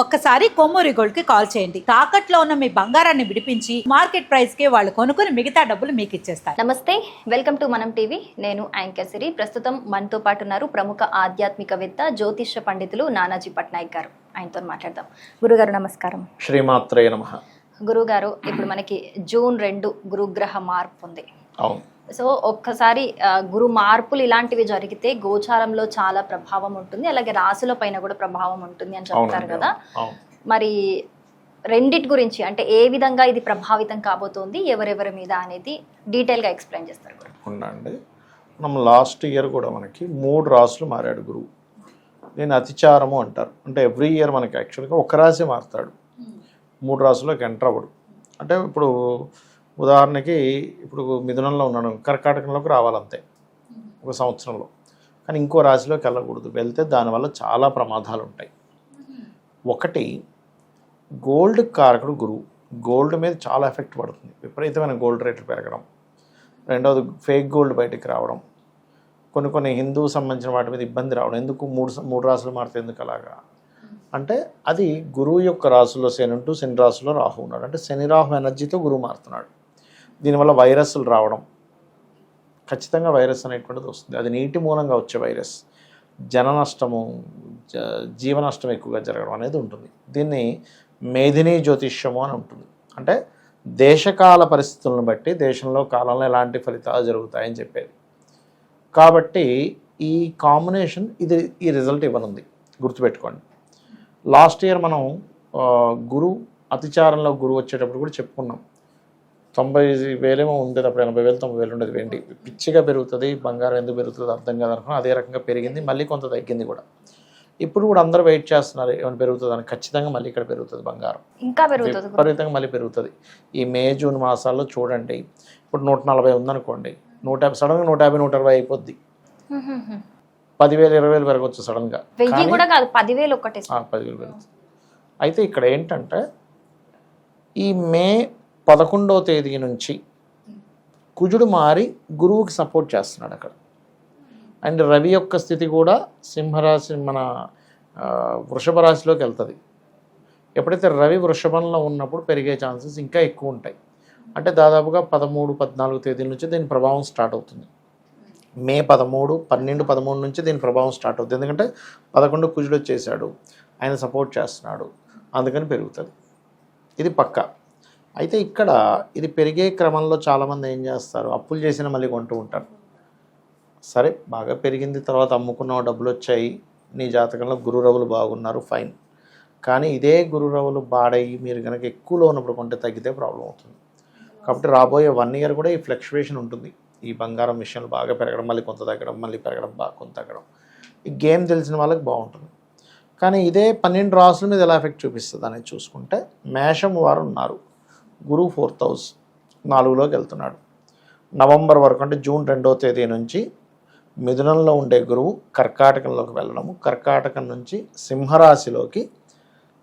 ఒక్కసారి కొమ్మూరి గోల్డ్ కి కాల్ చేయండి. తాకట్లో ఉన్న మీ బంగారాన్ని విడిపించి మార్కెట్ ప్రైస్ కి వాళ్ళు కొనుక్కుని మిగతా డబ్బులు మీకు ఇచ్చేస్తారు. నమస్తే, వెల్కమ్ టు మనం టీవీ. నేను యాంకర్ సిరి. ప్రస్తుతం మనతో పాటు ఉన్నారు ప్రముఖ ఆధ్యాత్మికవేత్త జ్యోతిష్య పండితులు నానాజీ పట్నాయక్ గారు. ఆయనతో మాట్లాడదాం. గురుగారు నమస్కారం. శ్రీమాత్రే నమః. గురుగారు, ఇప్పుడు మనకి జూన్ 2 గురుగ్రహ మార్పు ఉంది. అవును. సో ఒక్కసారి గురు మార్పులు ఇలాంటివి జరిగితే గోచారంలో చాలా ప్రభావం ఉంటుంది, అలాగే రాశుల పైన కూడా ప్రభావం ఉంటుంది అని చెప్తారు కదా. మరి రెండిటి గురించి, అంటే ఏ విధంగా ఇది ప్రభావితం కాబోతోంది, ఎవరెవరి మీద అనేది డీటెయిల్గా ఎక్స్ప్లెయిన్ చేస్తారు. ఉండండి. మనం లాస్ట్ ఇయర్ కూడా మనకి 3 రాశులు మారాడు గురువు. నేను అతిచారము అంటారు. అంటే ఎవ్రీ ఇయర్ మనకి యాక్చువల్గా ఒక రాశి మారుతాడు, 3 రాశుల్లోకి ఎంటర్ అవ్వడు. అంటే ఇప్పుడు ఉదాహరణకి ఇప్పుడు మిథునంలో ఉన్నాడు, కర్కాటకంలోకి రావాలంతే ఒక సంవత్సరంలో. కానీ ఇంకో రాశిలోకి వెళ్ళకూడదు. వెళ్తే దానివల్ల చాలా ప్రమాదాలు ఉంటాయి. ఒకటి, గోల్డ్ కారకుడు గురువు. గోల్డ్ మీద చాలా ఎఫెక్ట్ పడుతుంది, విపరీతమైన గోల్డ్ రేట్లు పెరగడం. రెండవది, ఫేక్ గోల్డ్ బయటికి రావడం. కొన్ని హిందూ సంబంధించిన వాటి మీద ఇబ్బంది రావడం. ఎందుకు మూడు రాశులు మారితే ఎందుకు అలాగా అంటే, అది గురువు యొక్క రాశుల్లో శని ఉంటూ శని రాశిలో రాహు ఉన్నాడు. అంటే శని రాహు ఎనర్జీతో గురువు మారుతున్నాడు. దీనివల్ల వైరస్లు రావడం, ఖచ్చితంగా వైరస్ అనేటువంటిది వస్తుంది. అది నీటి మూలంగా వచ్చే వైరస్. జన నష్టము, జీవ నష్టం ఎక్కువగా జరగడం అనేది ఉంటుంది. దీన్ని మేధినీ జ్యోతిష్యము అని ఉంటుంది. అంటే దేశకాల పరిస్థితులను బట్టి దేశంలో కాలంలో ఎలాంటి ఫలితాలు జరుగుతాయని చెప్పేది. కాబట్టి ఈ కాంబినేషన్ ఈ రిజల్ట్ ఇవ్వనుంది, గుర్తుపెట్టుకోండి. లాస్ట్ ఇయర్ మనం అతిచారంలో గురువు వచ్చేటప్పుడు కూడా చెప్పుకున్నాం. 90,000 ఉండేది, అప్పుడు 80,000 90,000 ఉండేది. వెండి పిచ్చిగా పెరుగుతుంది, బంగారం ఎందుకు పెరుగుతుంది అర్థం కాదనుకున్నాం. అదే రకంగా పెరిగింది, మళ్ళీ కొంత తగ్గింది కూడా. ఇప్పుడు కూడా అందరూ వెయిట్ చేస్తున్నారు ఏమైనా పెరుగుతుంది అని. ఖచ్చితంగా మళ్ళీ ఇక్కడ పెరుగుతుంది, బంగారం ఇంకా పెరుగుతుంది, విపరీతంగా మళ్ళీ పెరుగుతుంది. ఈ మే జూన్ మాసాల్లో చూడండి. ఇప్పుడు 140 ఉందనుకోండి, 150 సడన్గా 150 160 అయిపోద్ది. 10,000 20,000 పెరగవచ్చు సడన్గా. 10,000 పెరుగుతుంది. అయితే ఇక్కడ ఏంటంటే, ఈ మే 11వ తేదీ నుంచి కుజుడు మారి గురువుకి సపోర్ట్ చేస్తున్నాడు అక్కడ. అండ్ రవి యొక్క స్థితి కూడా సింహరాశి మన వృషభ రాశిలోకి వెళ్తుంది. ఎప్పుడైతే రవి వృషభంలో ఉన్నప్పుడు పెరిగే ఛాన్సెస్ ఇంకా ఎక్కువ ఉంటాయి. అంటే దాదాపుగా 13 14 తేదీల నుంచి దీని ప్రభావం స్టార్ట్ అవుతుంది. మే 13 12 13 నుంచి దీని ప్రభావం స్టార్ట్ అవుతుంది. ఎందుకంటే 11 కుజుడు వచ్చేసాడు, ఆయన సపోర్ట్ చేస్తున్నాడు, అందుకని పెరుగుతుంది. ఇది పక్కా. అయితే ఇక్కడ ఇది పెరిగే క్రమంలో చాలామంది ఏం చేస్తారు, అప్పులు చేసిన మళ్ళీ కొంటూ ఉంటారు. సరే, బాగా పెరిగింది, తర్వాత అమ్ముకున్న డబ్బులు వచ్చాయి, నీ జాతకంలో గురురవులు బాగున్నారు, ఫైన్. కానీ ఇదే గురురవులు బాడయ్యి మీరు కనుక ఎక్కువలో ఉన్నప్పుడు కొంటే తగ్గితే ప్రాబ్లం అవుతుంది. కాబట్టి రాబోయే 1 ఇయర్ కూడా ఈ ఫ్లక్చువేషన్ ఉంటుంది. ఈ బంగారం విషయంలో బాగా పెరగడం, మళ్ళీ కొంత తగ్గడం, మళ్ళీ పెరగడం, బాగా కొంత తగ్గడం. ఈ గేమ్ తెలిసిన వాళ్ళకి బాగుంటుంది. కానీ ఇదే 12 రాసుల మీద ఎలా ఎఫెక్ట్ చూపిస్తుంది అనేది చూసుకుంటే, మేషం వారు ఉన్నారు, గురువు 4th హౌస్ 4లోకి వెళ్తున్నాడు. నవంబర్ వరకు, అంటే జూన్ 2వ తేదీ నుంచి మిథునంలో ఉండే గురువు కర్కాటకంలోకి వెళ్ళడము, కర్కాటకం నుంచి సింహరాశిలోకి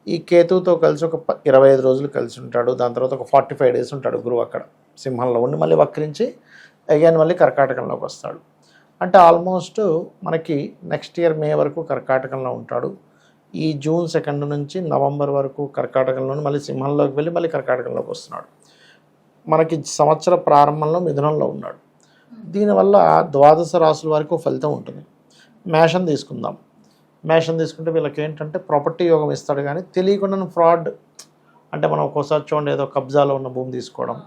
ఈ కేతువుతో కలిసి ఒక 25 రోజులు కలిసి ఉంటాడు. దాని తర్వాత ఒక 45 డేస్ ఉంటాడు గురువు అక్కడ సింహంలో ఉండి, మళ్ళీ వక్రించి అగైన్ మళ్ళీ కర్కాటకంలోకి వస్తాడు. అంటే ఆల్మోస్ట్ మనకి నెక్స్ట్ ఇయర్ మే వరకు కర్కాటకంలో ఉంటాడు. ఈ జూన్ 2 నుంచి నవంబర్ వరకు కర్కాటకంలోని మళ్ళీ సింహంలోకి వెళ్ళి మళ్ళీ కర్కాటకంలోకి వస్తున్నాడు. మనకి సంవత్సర ప్రారంభంలో మిథునంలో ఉన్నాడు. దీనివల్ల 12 రాసుల వరకు ఫలితం ఉంటుంది. మేషం తీసుకుందాం. మేషం తీసుకుంటే వీళ్ళకి ఏంటంటే ప్రాపర్టీ యోగం ఇస్తాడు, కానీ తెలియకుండా ఫ్రాడ్. అంటే మనం ఒక్కోసారి చూడండి, ఏదో కబ్జాలో ఉన్న భూమి తీసుకోవడం,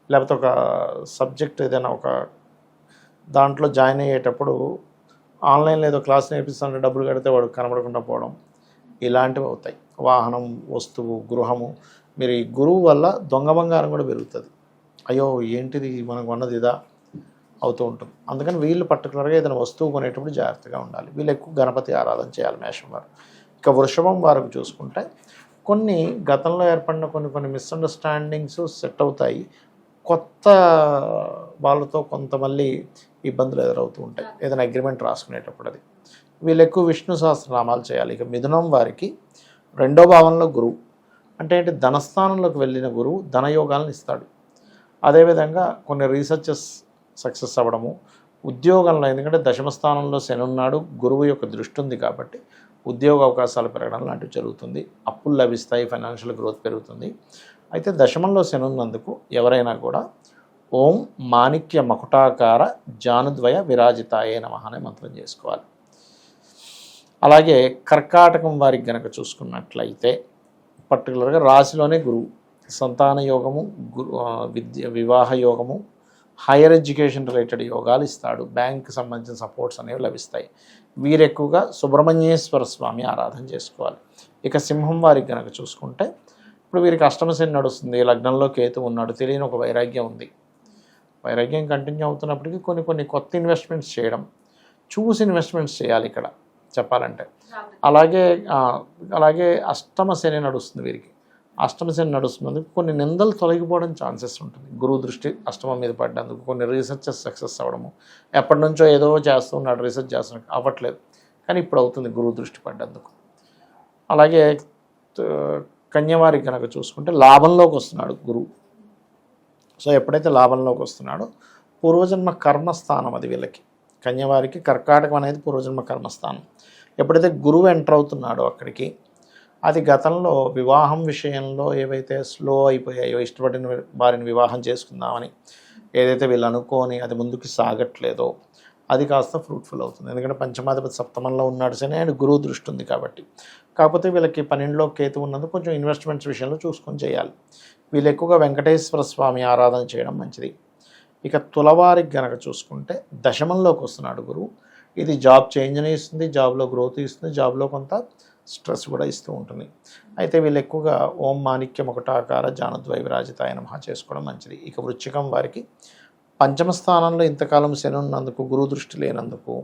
లేకపోతే ఒక సబ్జెక్ట్ ఏదైనా ఒక దాంట్లో జాయిన్ అయ్యేటప్పుడు ఆన్లైన్లో ఏదో క్లాస్ నేర్పిస్తుంటే డబ్బులు కడితే వాడు కనబడకుండా పోవడం, ఇలాంటివి అవుతాయి. వాహనం, వస్తువు, గృహము. మీరు ఈ గురువు వల్ల దొంగ బంగారం కూడా పెరుగుతుంది. అయ్యో ఏంటిది మనకు ఉన్నది ఇదా అవుతూ ఉంటుంది. అందుకని వీళ్ళు పర్టికులర్గా ఏదైనా వస్తువు కొనేటప్పుడు జాగ్రత్తగా ఉండాలి. వీళ్ళు ఎక్కువ గణపతి ఆరాధన చేయాలి మేషం వారు. ఇక వృషభం వారికి చూసుకుంటే, కొన్ని గతంలో ఏర్పడిన కొన్ని మిస్అండర్స్టాండింగ్స్ సెట్ అవుతాయి. కొత్త వాళ్ళతో కొంత మళ్ళీ ఇబ్బందులు ఎదురవుతూ ఉంటాయి ఏదైనా అగ్రిమెంట్ రాసుకునేటప్పుడు. అది వీళ్ళు ఎక్కువ విష్ణు సహస్రనామాలు చేయాలి. ఇక మిథునం వారికి 2వ భావంలో గురువు, అంటే ఏంటి, ధనస్థానంలోకి వెళ్ళిన గురువు ధనయోగాలను ఇస్తాడు. అదేవిధంగా కొన్ని రీసెర్చెస్ సక్సెస్ అవ్వడము, ఉద్యోగంలో, ఎందుకంటే 10వ స్థానంలో శని ఉన్నాడు, గురువు యొక్క దృష్టి ఉంది కాబట్టి ఉద్యోగ అవకాశాలు పెరగడం లాంటివి జరుగుతుంది, అప్పులు లభిస్తాయి, ఫైనాన్షియల్ గ్రోత్ పెరుగుతుంది. అయితే దశమంలో శని ఉన్నందుకు ఎవరైనా కూడా ఓం మాణిక్య మకుటాకార జానుద్వయ విరాజితాయే నమః అనే మంత్రం చేసుకోవాలి. అలాగే కర్కాటకం వారికి గనక చూసుకున్నట్లయితే పర్టికులర్గా రాశిలోనే గురువు సంతాన యోగము, వివాహ యోగము, హైయర్ ఎడ్యుకేషన్ రిలేటెడ్ యోగాలు ఇస్తాడు. బ్యాంక్కి సంబంధించిన సపోర్ట్స్ అనేవి లభిస్తాయి. వీరు ఎక్కువగా సుబ్రహ్మణ్యేశ్వర స్వామి ఆరాధన చేసుకోవాలి. ఇక సింహం వారికి కనుక చూసుకుంటే ఇప్పుడు వీరికి అష్టమశని నడుస్తుంది, లగ్నంలో కేతు ఉన్నాడు, తెలియని ఒక వైరాగ్యం ఉంది. వైరాగ్యం కంటిన్యూ అవుతున్నప్పటికీ కొన్ని కొత్త ఇన్వెస్ట్మెంట్స్ చేయడం, చూసి ఇన్వెస్ట్మెంట్స్ చేయాలి ఇక్కడ చెప్పాలంటే. అలాగే అష్టమశని నడుస్తుంది వీరికి. అష్టమశని నడుస్తున్నందుకు కొన్ని నిందలు తొలగిపోవడం ఛాన్సెస్ ఉంటుంది. గురువు దృష్టి అష్టమం మీద పడ్డందుకు కొన్ని రీసెర్చెస్ సక్సెస్ అవ్వడము, ఎప్పటి నుంచో ఏదో చేస్తూ ఉన్నాడు, రీసెర్చ్ చేస్తున్నాడు, అవ్వట్లేదు, కానీ ఇప్పుడు అవుతుంది గురువు దృష్టి పడ్డందుకు. అలాగే కన్యవారికి కనుక చూసుకుంటే లాభంలోకి వస్తున్నాడు గురువు. సో ఎప్పుడైతే లాభంలోకి వస్తున్నాడో పూర్వజన్మ కర్మస్థానం అది వీళ్ళకి. కన్యవారికి కర్కాటకం అనేది పూర్వజన్మ కర్మస్థానం. ఎప్పుడైతే గురువు ఎంటర్ అవుతున్నాడో అక్కడికి, అది గతంలో వివాహం విషయంలో ఏవైతే స్లో అయిపోయాయో, ఇష్టపడిన వారిని వివాహం చేసుకుందామని ఏదైతే వీళ్ళు అనుకోని అది ముందుకు సాగట్లేదో అది కాస్త ఫ్రూట్ఫుల్ అవుతుంది. ఎందుకంటే పంచమాధిపతి సప్తమంలో ఉన్నాడు సరే, అండ్ గురువు దృష్టి ఉంది కాబట్టి. కాకపోతే వీళ్ళకి 12లో కేతు ఉన్నందుకు కొంచెం ఇన్వెస్ట్మెంట్స్ విషయంలో చూసుకొని చేయాలి. వీళ్ళు ఎక్కువగా వెంకటేశ్వర స్వామి ఆరాధన చేయడం మంచిది. ఇక తులవారికి గనక చూసుకుంటే దశమంలోకి వస్తున్నాడు గురువు. ఇది జాబ్ చేంజ్ని ఇస్తుంది, జాబ్లో గ్రోత్ ఇస్తుంది, జాబ్లో కొంత స్ట్రెస్ కూడా ఇస్తూ ఉంటుంది. అయితే వీళ్ళు ఎక్కువగా ఓం మాణిక్య మకుటాకార జానుద్వయ విరాజితాయ నమః చేసుకోవడం మంచిది. ఇక వృశ్చికం వారికి పంచమ స్థానంలో ఇంతకాలం శని ఉన్నందుకు, గురువు దృష్టి లేనందుకు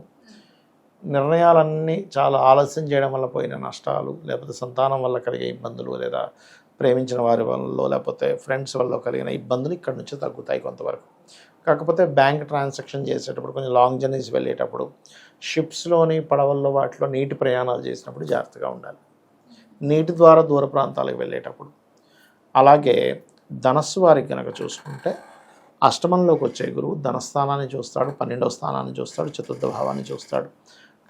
నిర్ణయాలన్నీ చాలా ఆలస్యం చేయడం వల్ల పోయిన నష్టాలు, లేకపోతే సంతానం వల్ల కలిగే ఇబ్బందులు, లేదా ప్రేమించిన వారి వల్ల, లేకపోతే ఫ్రెండ్స్ వల్ల కలిగిన ఇబ్బందులు ఇక్కడ నుంచి తగ్గుతాయి కొంతవరకు. కాకపోతే బ్యాంక్ ట్రాన్సాక్షన్ చేసేటప్పుడు, కొంచెం లాంగ్ జర్నీస్ వెళ్ళేటప్పుడు, షిప్స్లోని పడవల్లో వాటిలో నీటి ప్రయాణాలు చేసినప్పుడు జాగ్రత్తగా ఉండాలి. నీటి ద్వారా దూర ప్రాంతాలకు వెళ్ళేటప్పుడు. అలాగే ధనస్సు వారికి కనుక చూసుకుంటే అష్టమంలోకి వచ్చే గురువు ధనస్థానాన్ని చూస్తాడు, 12వ స్థానాన్ని చూస్తాడు, చతుర్థ భావాన్ని చూస్తాడు.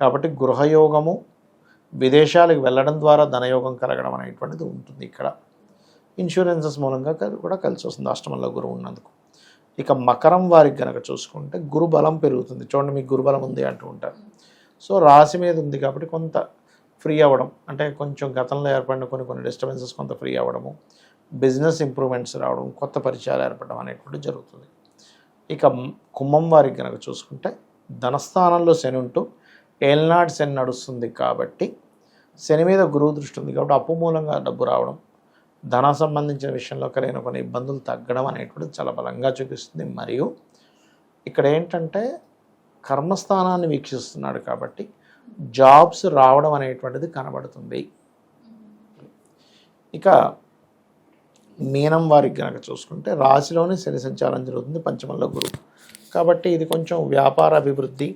కాబట్టి గృహయోగము, విదేశాలకు వెళ్ళడం ద్వారా ధనయోగం కలగడం అనేటువంటిది ఉంటుంది ఇక్కడ. ఇన్సూరెన్సెస్ మూలంగా కూడా కలిసి వస్తుంది అష్టమంలో గురువు ఉన్నందుకు. ఇక మకరం వారికి కనుక చూసుకుంటే గురుబలం పెరుగుతుంది. చూడండి, మీకు గురుబలం ఉంది అంటూ ఉంటారు. సో రాశి మీద ఉంది కాబట్టి కొంత ఫ్రీ అవ్వడం, అంటే కొంచెం గతంలో ఏర్పడిన కొన్ని డిస్టర్బెన్సెస్ కొంత ఫ్రీ అవ్వడము, బిజినెస్ ఇంప్రూవ్మెంట్స్ రావడం, కొత్త పరిచయాలు ఏర్పడడం అనేటువంటి జరుగుతుంది. ఇక కుంభం వారికి కనుక చూసుకుంటే ధనస్థానంలో శని ఉంటూ ఏల్నాడు శని నడుస్తుంది కాబట్టి, శని మీద గురువు దృష్టి ఉంది కాబట్టి అప్పు మూలంగా డబ్బు రావడం, ధన సంబంధించిన విషయంలో కలిగిన కొన్ని ఇబ్బందులు తగ్గడం అనేటువంటిది చాలా బలంగా చూపిస్తుంది. మరియు ఇక్కడ ఏంటంటే కర్మస్థానాన్ని వీక్షిస్తున్నాడు కాబట్టి జాబ్స్ రావడం అనేటువంటిది కనబడుతుంది. ఇక మీనం వారికి కనుక చూసుకుంటే రాశిలోనే శని సంచారం జరుగుతుంది, పంచమంలో గురువు కాబట్టి ఇది కొంచెం వ్యాపార అభివృద్ధి,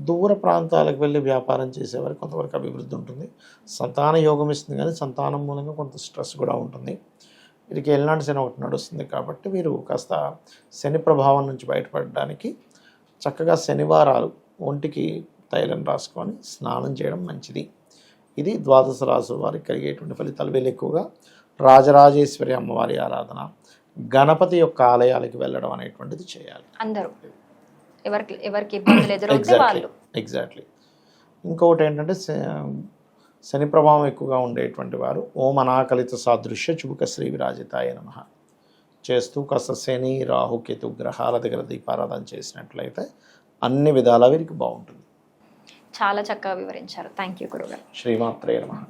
దూర ప్రాంతాలకు వెళ్ళి వ్యాపారం చేసేవారికి కొంతవరకు అభివృద్ధి ఉంటుంది. సంతాన యోగం ఇస్తుంది, కానీ సంతానం మూలంగా కొంత స్ట్రెస్ కూడా ఉంటుంది. వీరికి ఏలినాటి శని ఒకటి నడుస్తుంది కాబట్టి వీరు కాస్త శని ప్రభావం నుంచి బయటపడడానికి చక్కగా శనివారాలు ఒంటికి తైలం రాసుకొని స్నానం చేయడం మంచిది. ఇది ద్వాదశ రాశుల వారికి కలిగేటువంటి ఫలితాలు. వీళ్ళు ఎక్కువగా రాజరాజేశ్వరి అమ్మవారి ఆరాధన, గణపతి యొక్క ఆలయాలకు వెళ్ళడం అనేటువంటిది చేయాలి అందరూ. ఎవరికి ఇబ్బందులు ఎదురవుతే వాళ్ళు. ఎగ్జాక్ట్లీ. ఇంకొకటి ఏంటంటే శని ప్రభావం ఎక్కువగా ఉండేటువంటి వారు ఓం అనాకలిత సాదృశ్య చుబుక శ్రీ విరాజితాయ నమః చేస్తూ కాస్త శని రాహు కేతు గ్రహాల దగ్గర దీపారాధన చేసినట్లయితే అన్ని విధాలా వీరికి బాగుంటుంది. చాలా చక్కగా వివరించారు. థ్యాంక్ యూ గురుగారు. శ్రీమాత్రే నమః.